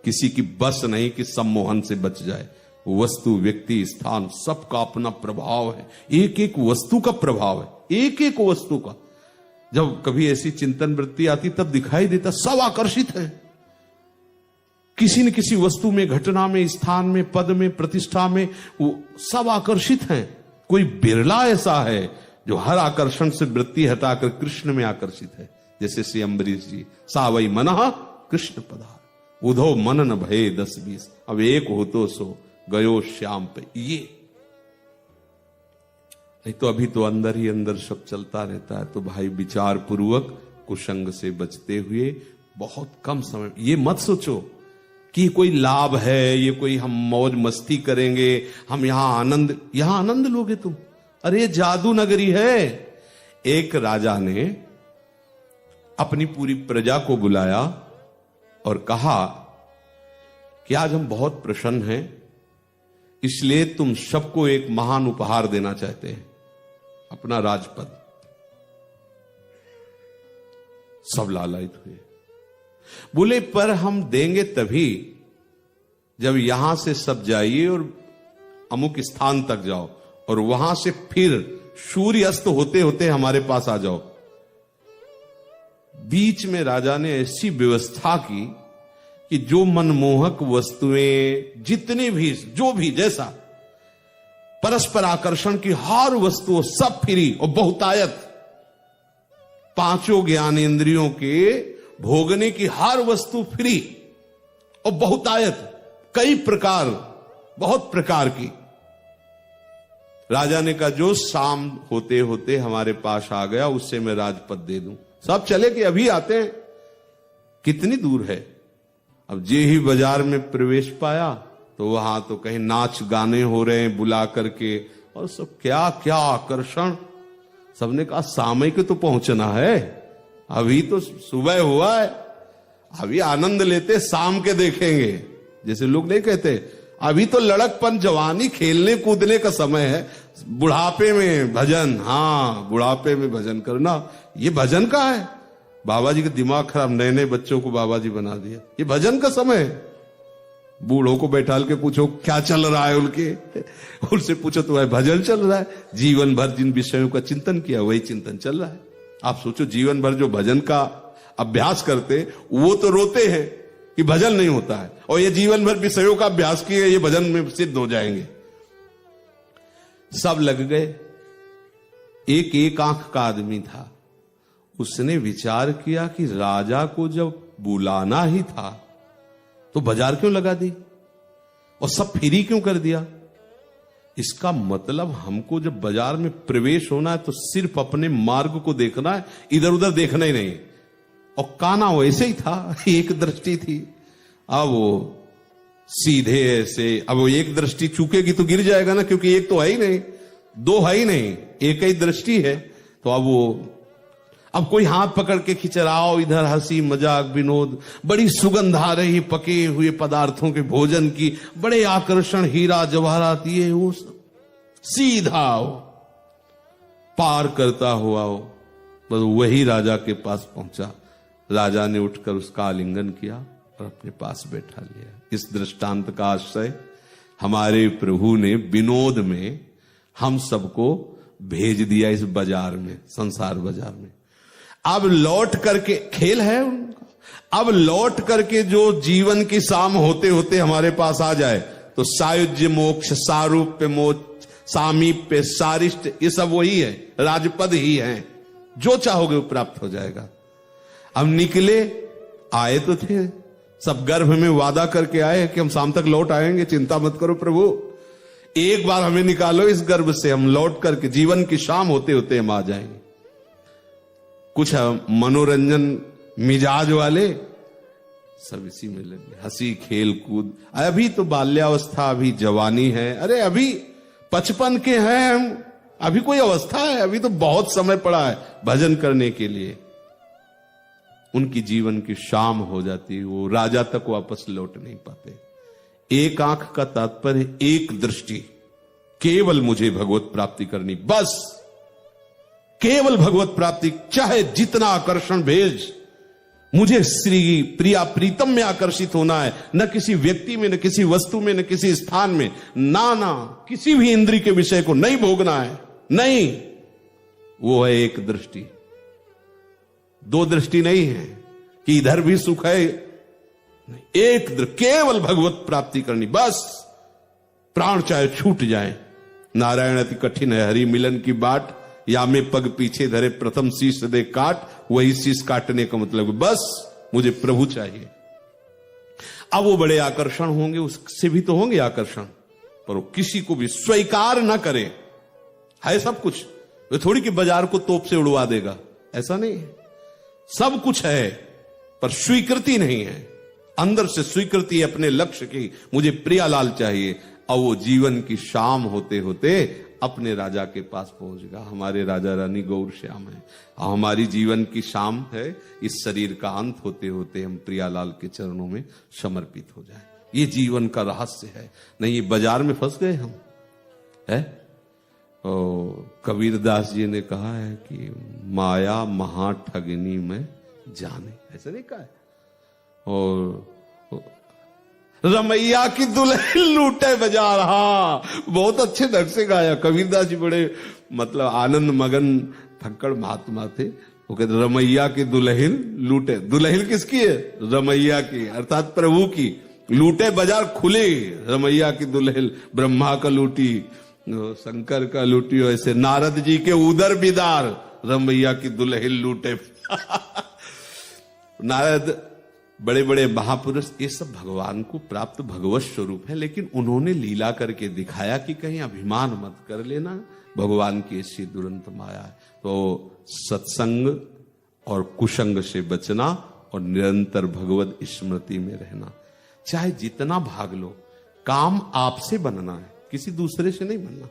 किसी की बस नहीं कि सम्मोहन से बच जाए। वस्तु, व्यक्ति, स्थान, सबका अपना प्रभाव है, एक एक वस्तु का प्रभाव है, एक एक वस्तु का। जब कभी ऐसी चिंतन वृत्ति आती तब दिखाई देता सब आकर्षित है, किसी न किसी वस्तु में, घटना में, स्थान में, पद में, प्रतिष्ठा में, वो सब आकर्षित हैं। कोई बिरला ऐसा है जो हर आकर्षण से वृत्ति हटाकर कृष्ण में आकर्षित है। जैसे श्री अम्बरीश जी, सावई मनः कृष्ण पदार, उधो मन न भये 10-20, अब एक हो तो सो गयो श्याम पे। ये नहीं तो अभी तो अंदर ही अंदर सब चलता रहता है। तो भाई विचार पूर्वक कुसंग से बचते हुए बहुत कम समय, ये मत सोचो कि कोई लाभ है, ये कोई हम मौज मस्ती करेंगे, हम यहां आनंद लोगे तुम। अरे जादू नगरी है। एक राजा ने अपनी पूरी प्रजा को बुलाया और कहा कि आज हम बहुत प्रसन्न हैं, इसलिए तुम सबको एक महान उपहार देना चाहते हैं, अपना राजपद। सब लालायित हुए, बोले पर हम देंगे तभी जब यहां से सब जाइए और अमुक स्थान तक जाओ और वहां से फिर सूर्य अस्त होते होते हमारे पास आ जाओ। बीच में राजा ने ऐसी व्यवस्था की कि जो मनमोहक वस्तुएं, जितने भी, जो भी जैसा परस्पर आकर्षण की हर वस्तु सब फ्री और बहुतायत, पांचों ज्ञानेंद्रियों के भोगने की हर वस्तु फ्री और बहुतायत, कई प्रकार, बहुत प्रकार की। राजा ने कहा जो शाम होते होते हमारे पास आ गया उससे मैं राजपद दे दूं। सब चले कि अभी आते हैं, कितनी दूर है। अब जे ही बाजार में प्रवेश पाया तो वहां तो कहीं नाच गाने हो रहे हैं बुला करके, और सब क्या क्या आकर्षण। सबने कहा शाम को तो पहुंचना है, अभी तो सुबह हुआ है, अभी आनंद लेते, शाम के देखेंगे। जैसे लोग नहीं कहते अभी तो लड़कपन, जवानी, खेलने कूदने का समय है, बुढ़ापे में भजन। हाँ, बुढ़ापे में भजन करना, ये भजन का है। बाबा जी का दिमाग खराब, नए नए बच्चों को बाबा जी बना दिया, ये भजन का समय है। बूढ़ों को बैठाल के पूछो क्या चल रहा है उनके, उनसे पूछो तो भजन चल रहा है। जीवन भर जिन विषयों का चिंतन किया वही चिंतन चल रहा है। आप सोचो जीवन भर जो भजन का अभ्यास करते वो तो रोते हैं कि भजन नहीं होता है, और ये जीवन भर विषयों का अभ्यास किए ये भजन में सिद्ध हो जाएंगे। सब लग गए। एक आंख का आदमी था, उसने विचार किया कि राजा को जब बुलाना ही था तो बाजार क्यों लगा दी और सब फ्री क्यों कर दिया। इसका मतलब हमको जब बाजार में प्रवेश होना है तो सिर्फ अपने मार्ग को देखना है, इधर उधर देखना ही नहीं। और काना वैसे ही था, एक दृष्टि थी। अब वो सीधे ऐसे, अब वो एक दृष्टि चूकेगी तो गिर जाएगा ना, क्योंकि एक तो है ही नहीं, दो है ही नहीं, एक ही दृष्टि है। तो अब कोई हाथ पकड़ के खिंचराओ, इधर हंसी मजाक विनोद, बड़ी सुगंध आ रही पके हुए पदार्थों के भोजन की, बड़े आकर्षण हीरा जवाहरात ये वो सीधा आओ पार करता हुआ हो, बस वही राजा के पास पहुंचा। राजा ने उठकर उसका आलिंगन किया और अपने पास बैठा लिया। इस दृष्टांत का आश्रय हमारे प्रभु ने विनोद में हम सबको भेज दिया इस बाजार में, संसार बाजार में। अब लौट करके खेल है उनका, अब लौट करके जो जीवन की शाम होते होते हमारे पास आ जाए तो सायुज्य मोक्ष, सारूप्य मोक्ष, सामीप्य, सारिष्ट, ये सब वही है, राजपद ही है। जो चाहोगे वो प्राप्त हो जाएगा। अब निकले, आए तो थे सब गर्भ में वादा करके आए कि हम शाम तक लौट आएंगे, चिंता मत करो प्रभु, एक बार हमें निकालो इस गर्भ से, हम लौट करके जीवन की शाम होते होते हम आ जाएंगे। कुछ मनोरंजन मिजाज वाले सब इसी में लगे, हंसी खेल कूद। अभी तो बाल्यावस्था, अभी जवानी है, अरे अभी 55 के हैं हम, अभी कोई अवस्था है, अभी तो बहुत समय पड़ा है भजन करने के लिए। उनकी जीवन की शाम हो जाती, वो राजा तक वापस लौट नहीं पाते। एक आंख का तात्पर्य एक दृष्टि, केवल मुझे भगवत प्राप्ति करनी, बस केवल भगवत प्राप्ति, चाहे जितना आकर्षण भेज, मुझे श्री प्रिया प्रीतम में आकर्षित होना है, न किसी व्यक्ति में, न किसी वस्तु में, न किसी स्थान में, ना किसी भी इंद्रिय के विषय को नहीं भोगना है, नहीं। वो है एक दृष्टि, दो दृष्टि नहीं है कि इधर भी सुख है, एक केवल भगवत प्राप्ति करनी, बस प्राण चाहे छूट जाए। नारायण अति कठिन है हरि मिलन की बाट, या में पग पीछे धरे प्रथम शीश दे काट, वही शीश काटने का मतलब बस मुझे प्रभु चाहिए। अब वो बड़े आकर्षण होंगे, उससे भी तो होंगे आकर्षण, पर वो किसी को भी स्वीकार न करे। है सब कुछ, वो थोड़ी कि बाजार को तोप से उड़वा देगा, ऐसा नहीं है। सब कुछ है पर स्वीकृति नहीं है, अंदर से स्वीकृति अपने लक्ष्य की, मुझे प्रियालाल चाहिए। और वो जीवन की शाम होते होते अपने राजा के पास पहुंचेगा। हमारे राजा रानी गौर श्याम है, हमारी जीवन की शाम है, इस शरीर का अंत होते होते हम प्रियालाल के चरणों में समर्पित हो जाएं। ये जीवन का रहस्य है, नहीं ये बाजार में फंस गए हम है। कबीरदास जी ने कहा है कि माया महा ठगनी में जाने, ऐसा नहीं कहा है। और रमैया की दुल्हन लूटे बाजार, हाँ बहुत अच्छे ढंग से गाया कबीरदास जी, बड़े मतलब आनंद मगन फक्कड़ महात्मा थे। वो कहते रमैया की दुल्हन लूटे, दुल्हन किसकी है? रमैया की, अर्थात प्रभु की। लूटे बाजार खुले, रमैया की दुल्हन, ब्रह्मा का लूटी, शंकर का लूटी, ऐसे नारद जी के उदर बिदार, रमैया की दुल्हन लूटे। नारद बड़े बड़े महापुरुष, ये सब भगवान को प्राप्त भगवत स्वरूप है, लेकिन उन्होंने लीला करके दिखाया कि कहीं अभिमान मत कर लेना, भगवान की ऐसी दुरंत माया है। तो सत्संग और कुसंग से बचना और निरंतर भगवत स्मृति में रहना। चाहे जितना भाग लो, काम आपसे बनना है, किसी दूसरे से नहीं बनना।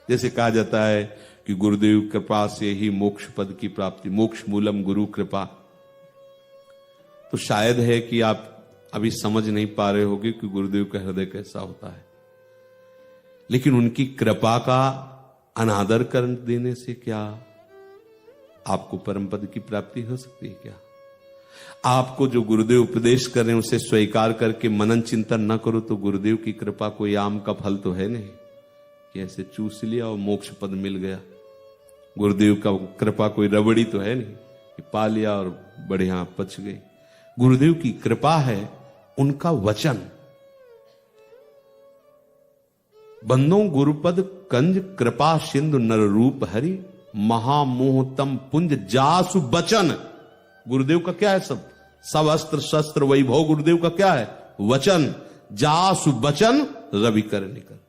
जैसे कहा जाता है कि गुरुदेव कृपा से ही मोक्ष पद की प्राप्ति, मोक्ष मूलम गुरु कृपा। तो शायद है कि आप अभी समझ नहीं पा रहे होगे कि गुरुदेव का हृदय कैसा होता है, लेकिन उनकी कृपा का अनादर कर देने से क्या आपको परम पद की प्राप्ति हो सकती है क्या? आपको जो गुरुदेव उपदेश कर रहे हैं उसे स्वीकार करके मनन चिंतन न करो तो गुरुदेव की कृपा कोई आम का फल तो है नहीं कि ऐसे चूस लिया और मोक्ष पद मिल गया। गुरुदेव का कृपा कोई रबड़ी तो है नहीं कि पा लिया और बढ़िया पच गई। गुरुदेव की कृपा है उनका वचन। बंदो गुरुपद कंज कृपा सिंधु नर रूप हरि महामोहतम पुंज जासु बचन। गुरुदेव का क्या है? सब अस्त्र शस्त्र वैभव गुरुदेव का क्या है? वचन। जासु बचन रवि कर निकर।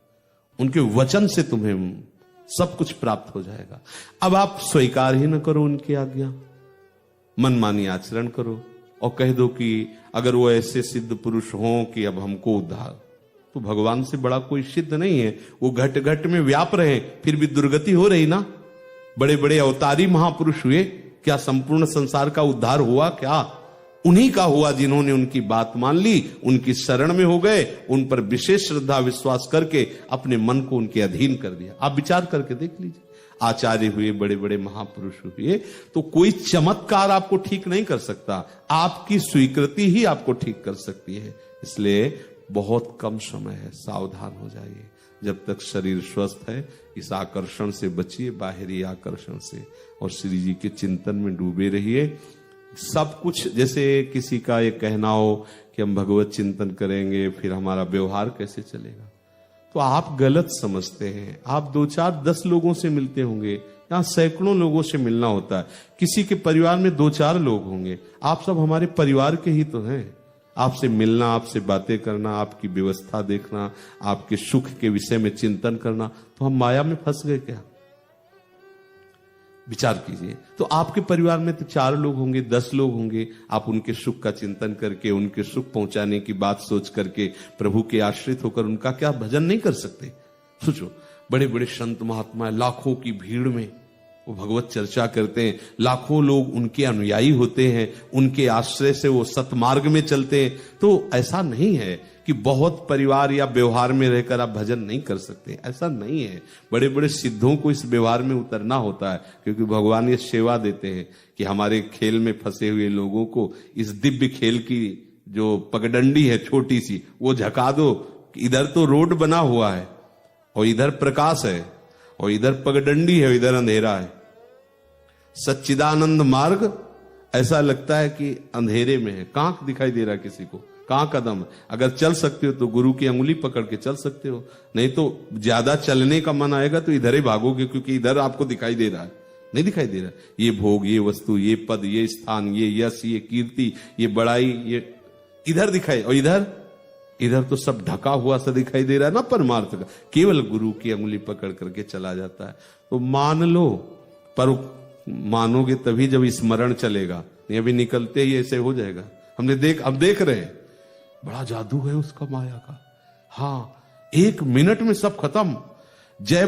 उनके वचन से तुम्हें सब कुछ प्राप्त हो जाएगा। अब आप स्वीकार ही न करो उनकी आज्ञा, मनमानी आचरण करो और कह दो कि अगर वो ऐसे सिद्ध पुरुष हों कि अब हमको उद्धार, तो भगवान से बड़ा कोई सिद्ध नहीं है। वो घट घट में व्याप रहे फिर भी दुर्गति हो रही ना। बड़े बड़े अवतारी महापुरुष हुए, क्या संपूर्ण संसार का उद्धार हुआ? क्या उन्हीं का हुआ जिन्होंने उनकी बात मान ली, उनकी शरण में हो गए, उन पर विशेष श्रद्धा विश्वास करके अपने मन को उनके अधीन कर दिया। आप विचार करके देख लीजिए, आचार्य हुए, बड़े बड़े महापुरुष हुए, तो कोई चमत्कार आपको ठीक नहीं कर सकता, आपकी स्वीकृति ही आपको ठीक कर सकती है। इसलिए बहुत कम समय है, सावधान हो जाइए। जब तक शरीर स्वस्थ है इस आकर्षण से बचिए, बाहरी आकर्षण से, और श्री जी के चिंतन में डूबे रहिए। सब कुछ, जैसे किसी का ये कहना हो कि हम भगवत चिंतन करेंगे फिर हमारा व्यवहार कैसे चलेगा, तो आप गलत समझते हैं। आप 2 4 10 लोगों से मिलते होंगे, यहाँ सैकड़ों लोगों से मिलना होता है। किसी के परिवार में 2 4 लोग होंगे, आप सब हमारे परिवार के ही तो हैं। आपसे मिलना, आपसे बातें करना, आपकी व्यवस्था देखना, आपके सुख के विषय में चिंतन करना, तो हम माया में फंस गए क्या? विचार कीजिए। तो आपके परिवार में तो 4 लोग होंगे, 10 लोग होंगे, आप उनके सुख का चिंतन करके, उनके सुख पहुंचाने की बात सोच करके, प्रभु के आश्रित होकर उनका क्या भजन नहीं कर सकते? सोचो, बड़े बड़े संत महात्मा लाखों की भीड़ में वो भगवत चर्चा करते हैं, लाखों लोग उनके अनुयायी होते हैं, उनके आश्रय से वो सतमार्ग में चलते हैं। तो ऐसा नहीं है कि बहुत परिवार या व्यवहार में रहकर आप भजन नहीं कर सकते, ऐसा नहीं है। बड़े बड़े सिद्धों को इस व्यवहार में उतरना होता है, क्योंकि भगवान ये सेवा देते हैं कि हमारे खेल में फंसे हुए लोगों को इस दिव्य खेल की जो पगडंडी है छोटी सी, वो झका दो। इधर तो रोड बना हुआ है और इधर प्रकाश है, और इधर पगडंडी है, इधर अंधेरा है। सच्चिदानंद मार्ग ऐसा लगता है कि अंधेरे में है, कहां दिखाई दे रहा है किसी को, कहां कदम? अगर चल सकते हो तो गुरु की अंगुली पकड़ के चल सकते हो, नहीं तो ज्यादा चलने का मन आएगा तो इधर ही भागोगे, क्योंकि इधर आपको दिखाई दे रहा है, नहीं दिखाई दे रहा। ये भोग, ये वस्तु, ये पद, ये स्थान, ये यश, ये कीर्ति, ये बड़ाई, ये इधर दिखाई, और इधर तो सब ढका हुआ सा दिखाई दे रहा है ना परमार्थ का। केवल गुरु की अंगुली पकड़ करके चला जाता है। तो मान लो, पर मानोगे तभी जब स्मरण चलेगा, नहीं अभी निकलते ही ऐसे हो जाएगा। अब देख रहे हैं, बड़ा जादू है उसका माया का। हाँ, 1 मिनट में सब खत्म। जय